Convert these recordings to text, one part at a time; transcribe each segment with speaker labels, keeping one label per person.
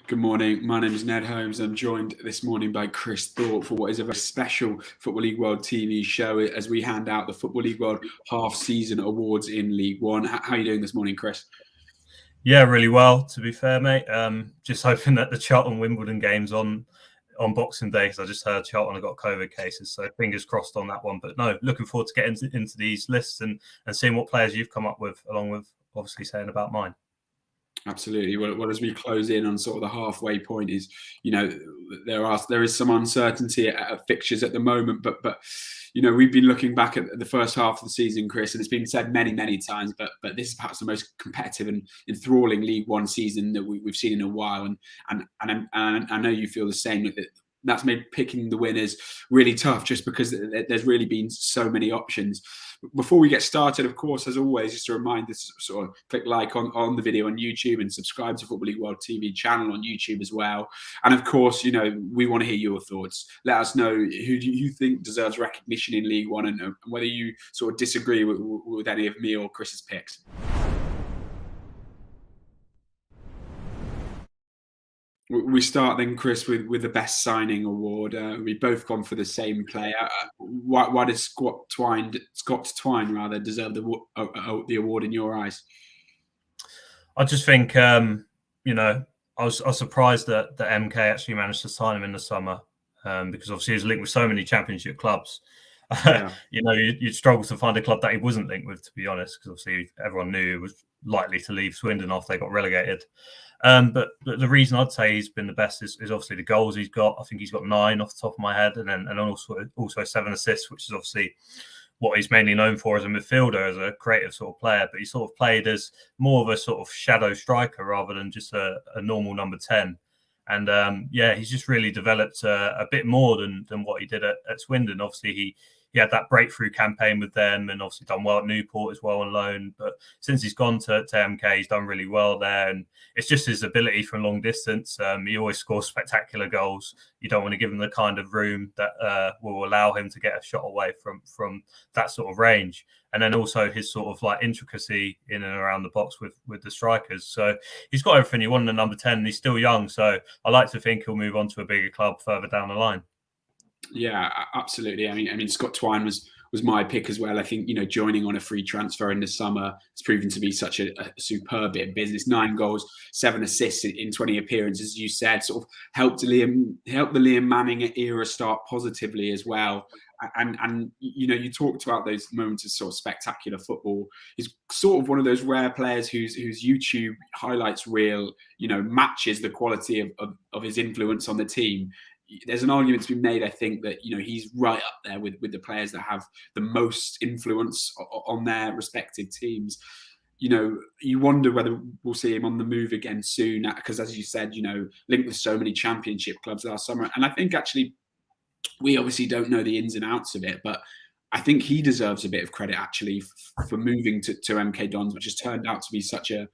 Speaker 1: Good morning. My name is Ned Holmes. I'm joined this morning by Chris Thorpe for what is a very special Football League World TV show as we hand out the Football League World half-season awards in League One. How are you doing this morning, Chris?
Speaker 2: Yeah, really well, to be fair, mate. Just hoping that the Charlton-Wimbledon game's on Boxing Day, because I just heard Charlton have got COVID cases, so fingers crossed on that one. But no, looking forward to getting into these lists and seeing what players you've come up with, along with obviously saying about mine.
Speaker 1: Absolutely. Well, as we close in on sort of the halfway point, is there is some uncertainty at fixtures at the moment, but we've been looking back at the first half of the season, Chris, and it's been said many times, but this is perhaps the most competitive and enthralling League One season that we've seen in a while, and I know you feel the same. That's made picking the winners really tough, just because there's really been so many options. Before we get started, of course, as always, just a reminder to sort of click like on the video on YouTube and subscribe to Football League World TV channel on YouTube as well. And of course, we want to hear your thoughts. Let us know who do you think deserves recognition in League One, and whether you sort of disagree with any of me or Chris's picks. We start then, Chris, with the best signing award. We both gone for the same player. Why does Scott Twine deserve the award in your eyes?
Speaker 2: I just think, I was surprised that MK actually managed to sign him in the summer, because obviously he was linked with so many Championship clubs. Yeah. You'd struggle to find a club that he wasn't linked with, to be honest, because obviously everyone knew he was likely to leave Swindon after they got relegated. But the reason I'd say he's been the best is obviously the goals he's got. I think he's got 9 off the top of my head, and also 7 assists, which is obviously what he's mainly known for as a midfielder, as a creative sort of player. But he sort of played as more of a sort of shadow striker rather than just a normal number 10. And he's just really developed a bit more than what he did at Swindon. Obviously, he had that breakthrough campaign with them, and obviously done well at Newport as well on loan. But since he's gone to MK, he's done really well there. And it's just his ability from long distance. He always scores spectacular goals. You don't want to give him the kind of room that will allow him to get a shot away from that sort of range. And then also his sort of like intricacy in and around the box with the strikers. So he's got everything you want in a number 10. And he's still young, so I like to think he'll move on to a bigger club further down the line.
Speaker 1: Yeah, absolutely. I mean, Scott Twine was my pick as well. I think, joining on a free transfer in the summer has proven to be such a superb bit of business. 9 goals, 7 assists in 20 appearances, as you said, sort of helped the Liam Manning era start positively as well. And you talked about those moments of sort of spectacular football. He's sort of one of those rare players whose YouTube highlights reel, matches the quality of his influence on the team. There's an argument to be made, I think, that he's right up there with the players that have the most influence on their respective teams. You wonder whether we'll see him on the move again soon, because, as you said, linked with so many Championship clubs last summer. And I think actually we obviously don't know the ins and outs of it, but I think he deserves a bit of credit actually for moving to MK Dons, which has turned out to be such a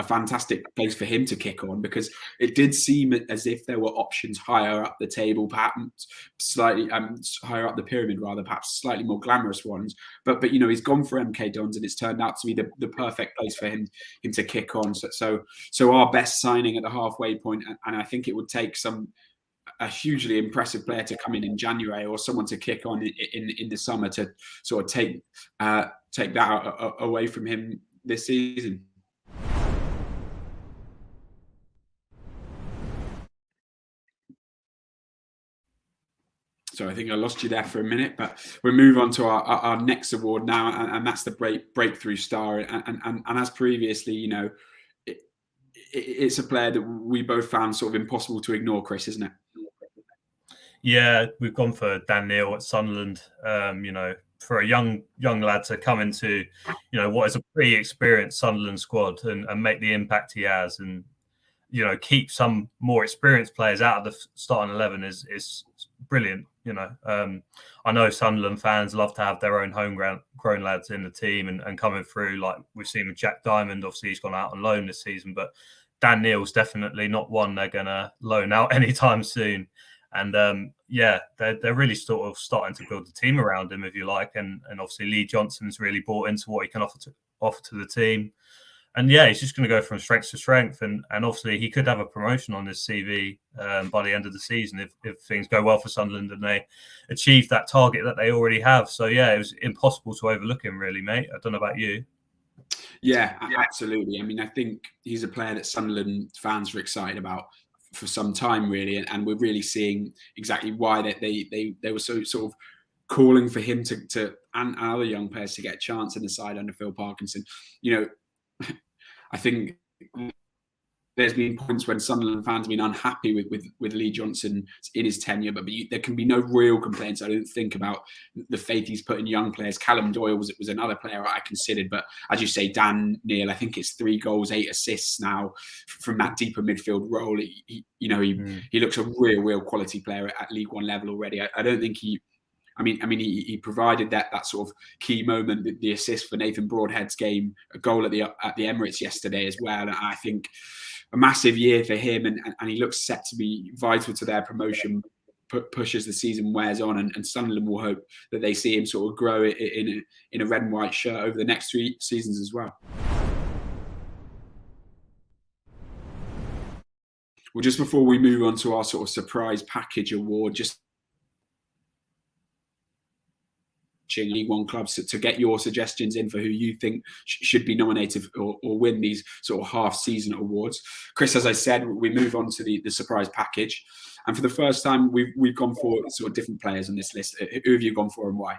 Speaker 1: fantastic place for him to kick on, because it did seem as if there were options higher up the table, perhaps slightly higher up the pyramid, rather, perhaps slightly more glamorous ones. But he's gone for MK Dons, and it's turned out to be the perfect place for him to kick on. So our best signing at the halfway point, and I think it would take a hugely impressive player to come in January, or someone to kick on in the summer to sort of take that away from him this season. So I think I lost you there for a minute, but we'll move on to our next award now, and that's the breakthrough star. And as previously, it's a player that we both found sort of impossible to ignore, Chris, isn't it?
Speaker 2: Yeah, we've gone for Dan Neil at Sunderland. For a young lad to come into, what is a pretty experienced Sunderland squad and make the impact he has, and keep some more experienced players out of the starting 11 is brilliant. I know Sunderland fans love to have their own homegrown lads in the team and coming through, like we've seen with Jack Diamond. Obviously, he's gone out on loan this season, but Dan Neil's definitely not one they're going to loan out anytime soon. And they're really sort of starting to build the team around him, if you like. And obviously Lee Johnson's really bought into what he can offer to the team. And yeah, he's just going to go from strength to strength, and obviously he could have a promotion on his CV by the end of the season if things go well for Sunderland and they achieve that target that they already have. So yeah, it was impossible to overlook him, really, mate. I don't know about you.
Speaker 1: Yeah, absolutely. I mean, I think he's a player that Sunderland fans were excited about for some time, really, and we're really seeing exactly why they were so sort of calling for him to and other young players to get a chance in the side under Phil Parkinson. You know, I think there's been points when Sunderland fans have been unhappy with Lee Johnson in his tenure, but there can be no real complaints, I don't think, about the faith he's put in young players. Callum Doyle was another player I considered, but as you say, Dan Neil, I think it's 3 goals, 8 assists now from that deeper midfield role. He looks a real quality player at League One level already. I don't think he provided that sort of key moment, the assist for Nathan Broadhead's game, a goal at the Emirates yesterday as well. And I think a massive year for him, and he looks set to be vital to their promotion push as the season wears on. And Sunderland will hope that they see him sort of grow in a red and white shirt over the next 3 seasons as well. Well, just before we move on to our sort of surprise package award, just League One clubs to get your suggestions in for who you think should be nominated or win these sort of half-season awards. Chris, as I said, we move on to the surprise package, and for the first time, we've gone for sort of different players on this list. Who have you gone for and why?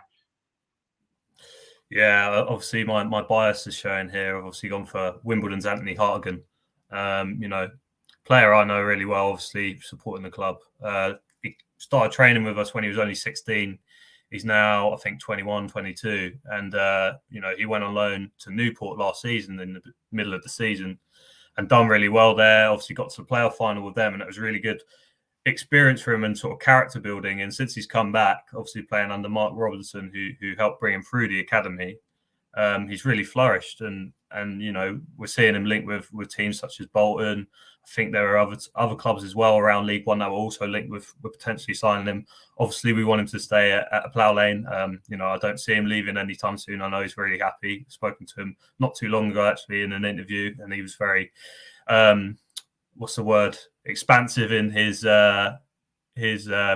Speaker 2: Yeah, obviously my bias is showing here. I've obviously gone for Wimbledon's Anthony Hartigan. Player I know really well, obviously supporting the club. He started training with us when he was only 16. He's now, I think, 21, 22. And, he went on loan to Newport last season in the middle of the season and done really well there. Obviously got to the playoff final with them, and it was a really good experience for him and sort of character building. And since he's come back, obviously playing under Mark Robinson, who helped bring him through the academy, he's really flourished. And we're seeing him linked with teams such as Bolton. I think there are other clubs as well around League One that were also linked with potentially signing him. Obviously, we want him to stay at Plough Lane. I don't see him leaving anytime soon. I know he's really happy. I've spoken to him not too long ago, actually, in an interview, and he was very, expansive in his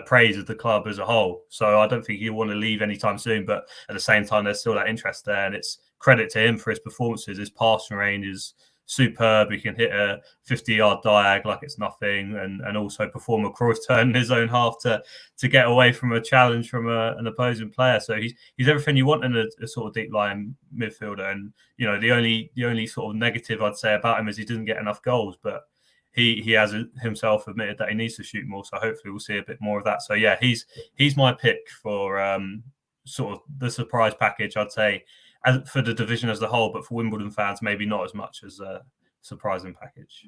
Speaker 2: praise of the club as a whole. So I don't think he'll want to leave anytime soon. But at the same time, there's still that interest there, and it's credit to him for his performances. His passing range is superb. He can hit a 50-yard diag like it's nothing, and also perform a cross turn in his own half to get away from a challenge from an opposing player. So he's everything you want in a sort of deep line midfielder. And the only sort of negative I'd say about him is he doesn't get enough goals, but he has himself admitted that he needs to shoot more. So hopefully we'll see a bit more of that. So yeah, he's my pick for sort of the surprise package, I'd say, for the division as a whole, but for Wimbledon fans, maybe not as much as a surprising package.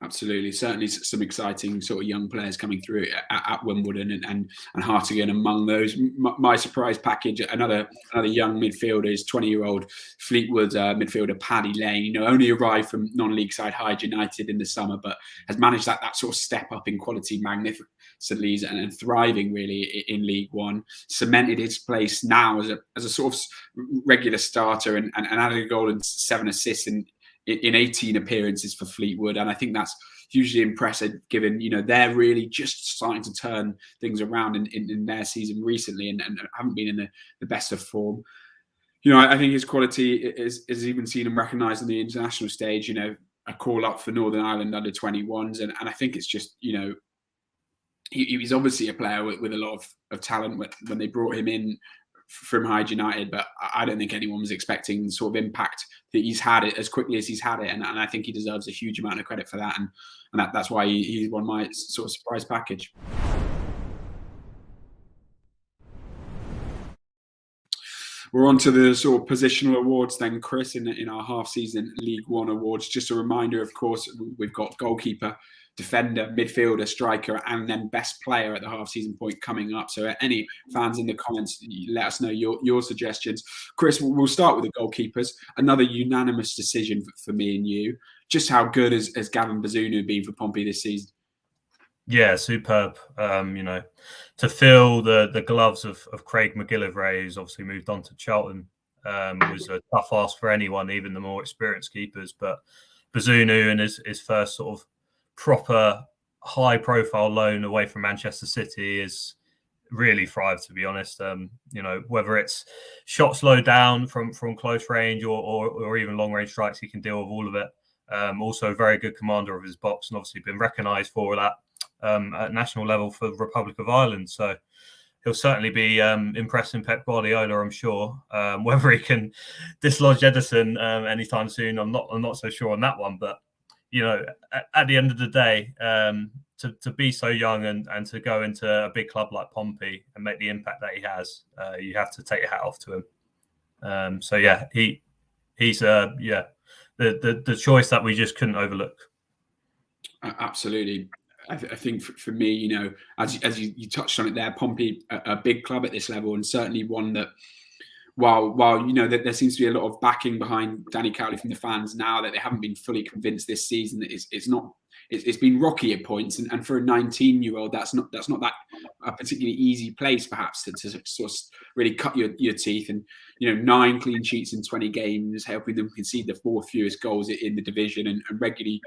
Speaker 1: Absolutely, certainly some exciting sort of young players coming through at Wimbledon, and Hartigan among those. My surprise package, another young midfielder, is 20-year-old Fleetwood midfielder Paddy Lane. Only arrived from non-league side Hyde United in the summer, but has managed that sort of step up in quality magnificently and thriving really in League One. Cemented his place now as a sort of regular starter and added a goal and 7 assists in 18 appearances for Fleetwood. And I think that's hugely impressive given, they're really just starting to turn things around in their season recently and haven't been in the best of form. I think his quality is even seen and recognised on the international stage, a call up for Northern Ireland under 21s. And I think it's just, he's obviously a player with a lot of talent when they brought him in from Hyde United, but I don't think anyone was expecting the sort of impact that he's had it as quickly as he's had it, and I think he deserves a huge amount of credit for that, and that's why he's won my sort of surprise package. We're on to the sort of positional awards then, Chris, in our half-season League One awards. Just a reminder, of course, we've got goalkeeper, defender, midfielder, striker, and then best player at the half-season point coming up. So any fans in the comments, let us know your suggestions. Chris, we'll start with the goalkeepers. Another unanimous decision for me and you. Just how good has Gavin Bazunu been for Pompey this season?
Speaker 2: Yeah, superb. To fill the gloves of Craig McGillivray, who's obviously moved on to Charlton. was a tough ask for anyone, even the more experienced keepers. But Bazunu and his first sort of proper high-profile loan away from Manchester City is really thrived, to be honest. Whether it's shots low down from close range or even long range strikes, he can deal with all of it. Also a very good commander of his box, and obviously been recognised for that at national level for the Republic of Ireland. So he'll certainly be impressing Pep Guardiola, I'm sure. Whether he can dislodge Edison anytime soon, I'm not so sure on that one. But at the end of the day, to be so young and to go into a big club like Pompey and make the impact that he has, you have to take your hat off to him. He's the choice that we just couldn't overlook.
Speaker 1: Absolutely. I think for me, as you touched on it there, Pompey, a big club at this level, and certainly one that, while that there seems to be a lot of backing behind Danny Cowley from the fans now, that they haven't been fully convinced this season that it's been rocky at points, and for a 19-year-old, that's not that a particularly easy place perhaps to sort of really cut your teeth. And 9 clean sheets in 20 games, helping them concede the 4th fewest goals in the division, and regularly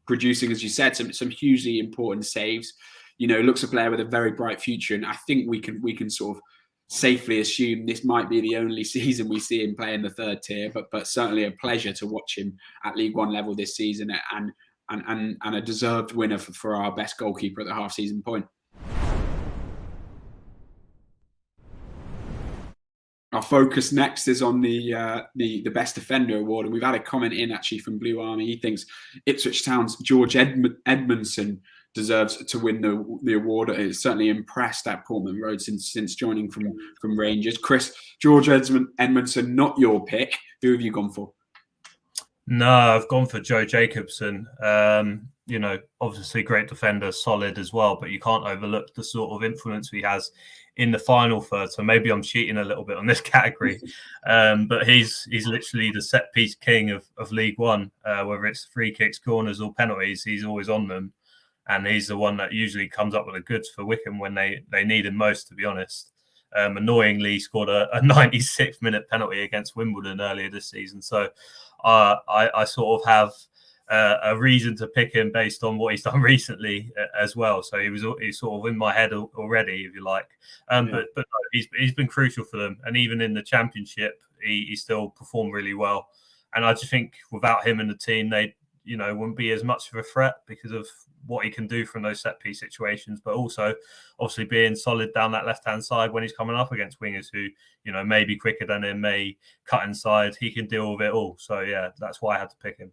Speaker 1: producing, as you said, some hugely important saves. Looks a player with a very bright future, and I think we can sort of safely assume this might be the only season we see him play in the 3rd tier, but certainly a pleasure to watch him at League One level this season, and a deserved winner for our best goalkeeper at the half-season point. Our focus next is on the Best Defender award, and we've had a comment in actually from Blue Army. He thinks Ipswich Town's George Edmondson deserves to win the award. It's certainly impressed at Portman Road since joining from Rangers. Chris, George Edmondson, not your pick. Who have you gone for?
Speaker 2: No, I've gone for Joe Jacobson. Obviously great defender, solid as well, but you can't overlook the sort of influence he has in the final third. So maybe I'm cheating a little bit on this category, but he's literally the set piece king of League One. Whether it's free kicks, corners, or penalties, he's always on them, and he's the one that usually comes up with the goods for Wycombe when they need him most, to be honest. Annoyingly, he scored a 96th minute penalty against Wimbledon earlier this season. So I sort of have a reason to pick him based on what he's done recently as well. So he's sort of in my head already, if you like. But no, he's been crucial for them, and even in the Championship, he still performed really well. And I just think without him in the team, they wouldn't be as much of a threat because of what he can do from those set piece situations, but also obviously being solid down that left hand side when he's coming up against wingers who may be quicker than him, may cut inside. He can deal with it all. So yeah, that's why I had to pick him.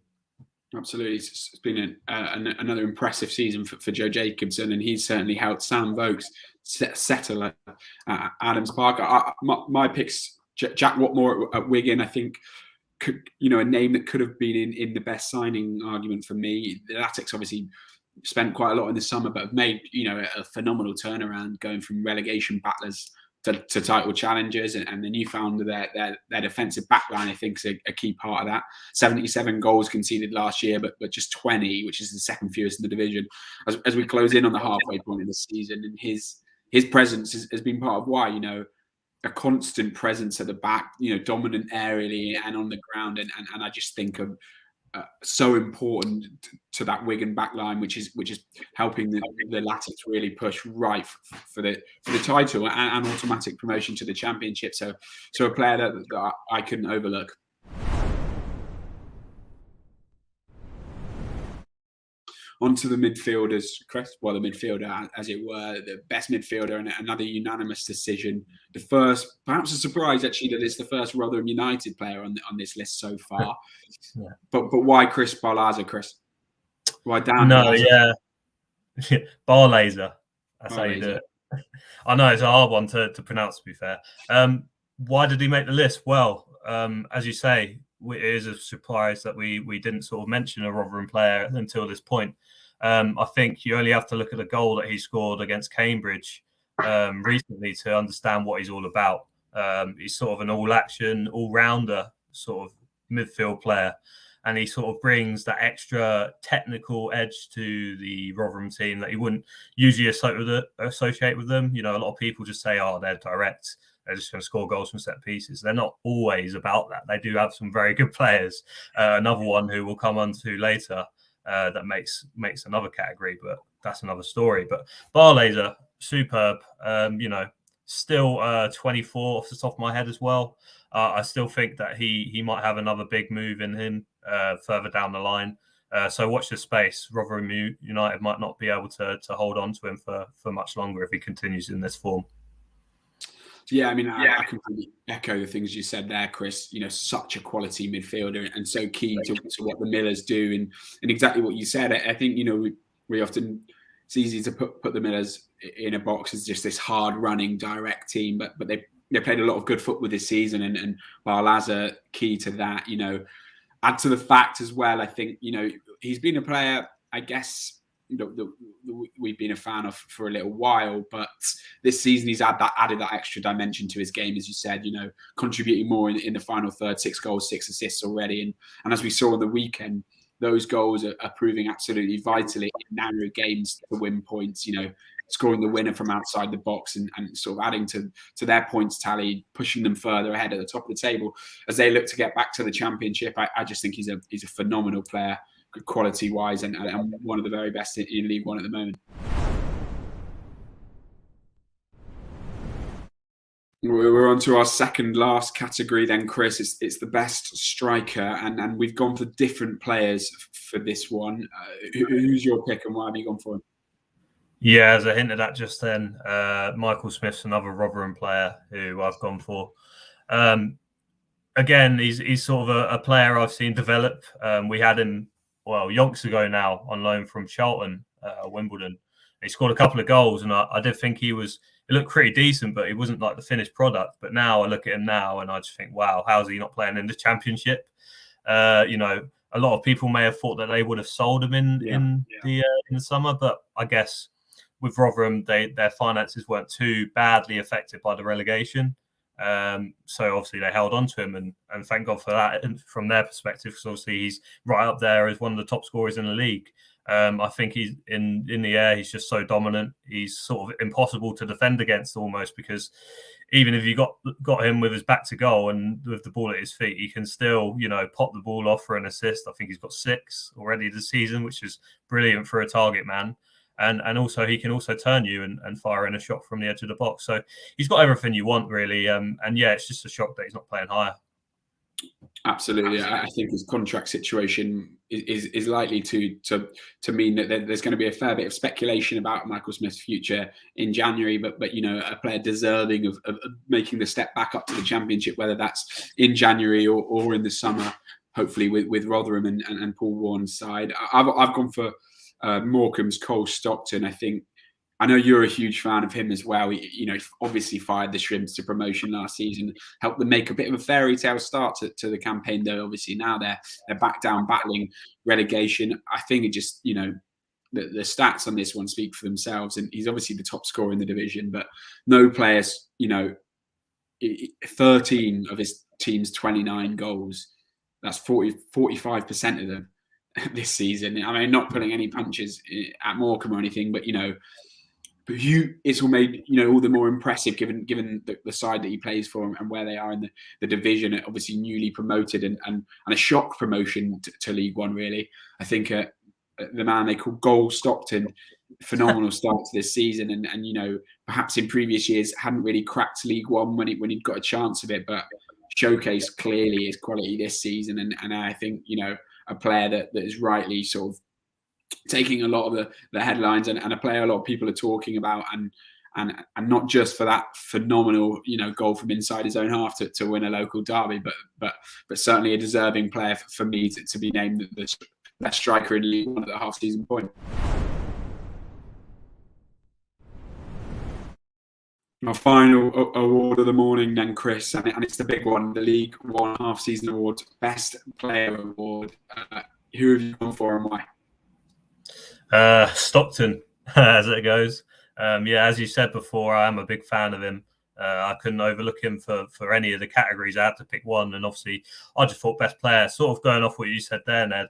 Speaker 1: Absolutely, it's been another impressive season for Joe Jacobson, and he's certainly helped Sam Vokes settle at Adams Park. My picks: Jack Watmore at Wigan. I think a name that could have been in the best signing argument for me. The Latics obviously spent quite a lot in the summer, but have made a phenomenal turnaround, going from relegation battlers to title challengers, and the newfound their defensive backline, I think, is a key part of that. 77 goals conceded last year, but just 20, which is the 2nd fewest in the division. As we close in on the halfway point in the season, and his presence has been part of why a constant presence at the back, dominant aerially and on the ground, and I just think of so important to that Wigan backline, which is helping the Latics really push right for the title and automatic promotion to the Championship. So a player that I couldn't overlook. Onto the midfielders, Chris. Well, the midfielder, as it were, the best midfielder, and another unanimous decision. The first, perhaps a surprise actually, that it's the first Rotherham United player on this list so far. Yeah. But why Chris Barlaza, Chris? Why Dan?
Speaker 2: No, Barlaza? Yeah, Barlaza. That's how you do it. I know it's a hard one to pronounce, to be fair. Why did he make the list? Well, as you say, it is a surprise that we didn't sort of mention a Rotherham player until this point. I think you only have to look at the goal that he scored against Cambridge recently to understand what he's all about. He's sort of an all-action, all-rounder sort of midfield player, and he sort of brings that extra technical edge to the Rotherham team that he wouldn't usually associate with them. A lot of people just say, "Oh, they're direct, they're just going to score goals from set pieces. They're not always about that. They do have some very good players. Another one who we'll come on to later that makes another category, but that's another story. But Barley's a superb, still 24 off the top of my head as well. I still think that he might have another big move in him further down the line. So watch this space. Rotherham United might not be able to hold on to him for much longer if he continues in this form.
Speaker 1: Yeah, I mean, I completely echo the things you said there, Chris. Such a quality midfielder and so key to what the Millers do, and exactly what you said. I think we often, it's easy to put the Millers in a box as just this hard running direct team, but they played a lot of good football this season, and Barlaza key to that. Add to the fact as well, I think he's been a player, I guess, that we've been a fan of for a little while, but this season he's added that extra dimension to his game, as you said, contributing more in the final third, 6 goals, 6 assists already. And as we saw on the weekend, those goals are proving absolutely vital in narrow games to win points, scoring the winner from outside the box and sort of adding to their points tally, pushing them further ahead at the top of the table as they look to get back to the Championship. I just think he's a phenomenal player, good quality wise, and one of the very best in League One at the moment. We're on to our second last category then, Chris. It's the best striker, and we've gone for different players for this one. Who's your pick and why have you gone for him?
Speaker 2: Yeah, as I hinted at just then, Michael Smith's another Rotherham player who I've gone for. Again, he's sort of a player I've seen develop. We had him, yonks ago now, on loan from Charlton, Wimbledon. He scored a couple of goals, and I did think he looked pretty decent, but he wasn't like the finished product. But now I look at him now, and I just think, wow, how's he not playing in the Championship? A lot of people may have thought that they would have sold him in the summer, but I guess with Rotherham, their finances weren't too badly affected by the relegation. So obviously they held on to him, and thank God for that. And from their perspective, because obviously he's right up there as one of the top scorers in the league. I think he's in the air. He's just so dominant. He's sort of impossible to defend against almost, because even if you got him with his back to goal and with the ball at his feet, he can still, pop the ball off for an assist. I think he's got 6 already this season, which is brilliant for a target man. And also he can also turn you and fire in a shot from the edge of the box. So he's got everything you want, really. And yeah, it's just a shock that he's not playing higher.
Speaker 1: Absolutely. I think his contract situation is likely to mean that there's going to be a fair bit of speculation about Michael Smith's future in January, but a player deserving of making the step back up to the Championship, whether that's in January or in the summer, hopefully with Rotherham and Paul Warren's side. I've gone for Morecambe's Cole Stockton. I know you're a huge fan of him as well. He obviously fired the Shrimps to promotion last season, helped them make a bit of a fairy tale start to the campaign, though obviously now they're back down battling relegation. I think it just, the stats on this one speak for themselves, and he's obviously the top scorer in the division, but no players, 13 of his team's 29 goals, that's 45% of them this season. I mean, not pulling any punches at Morecambe or anything, but it's all made all the more impressive given the side that he plays for and where they are in the division. Obviously newly promoted and a shock promotion to League One. Really, I think the man they call Goal Stockton, phenomenal start to this season, and perhaps in previous years hadn't really cracked League One when he'd got a chance of it, but showcased clearly his quality this season. And I think a player that is rightly sort of taking a lot of the headlines and a player a lot of people are talking about, and not just for that phenomenal goal from inside his own half to win a local derby, but certainly a deserving player for me to be named the best striker in League One at the half-season point. Our final award of the morning then, Chris, and it's the big one, the League One half-season award, Best Player Award. Who have you gone for and why?
Speaker 2: Stockton, as it goes. As you said before, I am a big fan of him. I couldn't overlook him for any of the categories. I had to pick one, and obviously I just thought best player. Sort of going off what you said there, Ned.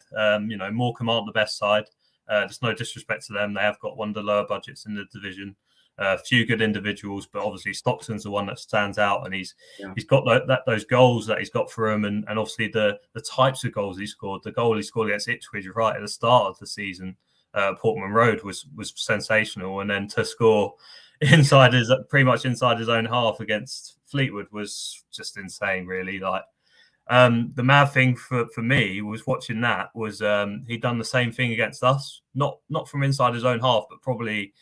Speaker 2: Morecambe aren't the best side. There's no disrespect to them. They have got one of the lower budgets in the division. A few good individuals, but obviously Stockton's the one that stands out, and he's got those goals that he's got for him, and obviously the types of goals he scored. The goal he scored against Ipswich right at the start of the season, Portman Road, was sensational, and then to score pretty much inside his own half against Fleetwood was just insane, really. Like, the mad thing for me was watching that was he'd done the same thing against us, not from inside his own half, but probably,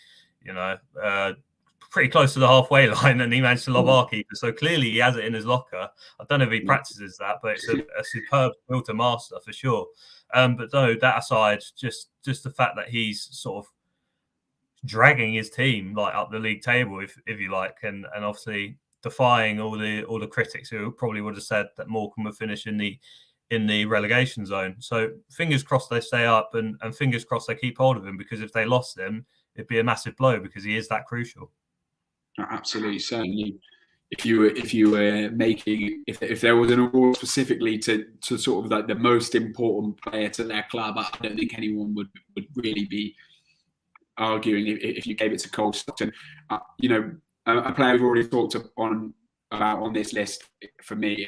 Speaker 2: pretty close to the halfway line, and he managed to lob our keeper. So clearly he has it in his locker. I don't know if he practices that, but it's a superb skill to master for sure. But no, that aside, just the fact that he's sort of dragging his team like up the league table, if you like, and obviously defying all the critics who probably would have said that Morecambe would finish in the relegation zone. So fingers crossed they stay up, and fingers crossed they keep hold of him, because if they lost him, it'd be a massive blow, because he is that crucial.
Speaker 1: Absolutely, certainly. If you were making, if there was an award specifically to sort of like the most important player to their club, I don't think anyone would really be arguing if you gave it to Cole Stockton. A player we've already talked about on this list, for me,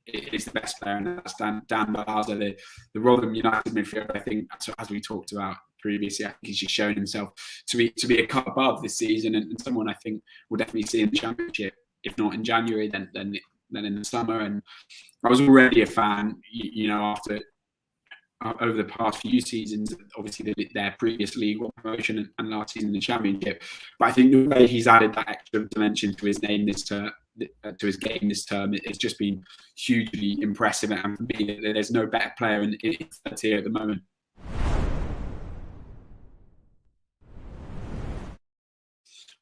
Speaker 1: is the best player, and that's Dan Barlaza, the Rotherham United midfielder. I think, as we talked about previously, I think he's just shown himself to be a cut above this season, and someone I think we'll definitely see in the Championship, if not in January, then in the summer. And I was already a fan, after over the past few seasons, obviously their previous League One promotion and last season in the Championship. But I think the way he's added that extra dimension to his name to his game this term, it's just been hugely impressive. And for me, there's no better player in third tier at the moment.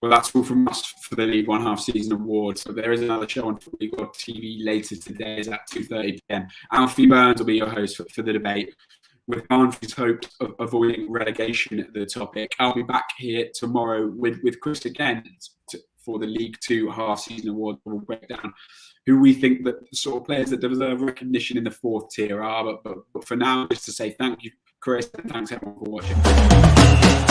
Speaker 1: Well, that's all from us for the League One half-season award. So there is another show on League One TV later today. It's at 2:30 p.m. Alfie Burns will be your host for the debate, with Barnsley's hopes of avoiding relegation at the topic. I'll be back here tomorrow with Chris again for the League Two half-season award. We'll break down who we think that the sort of players that deserve recognition in the fourth tier are. But for now, just to say thank you, Chris, and thanks everyone for watching.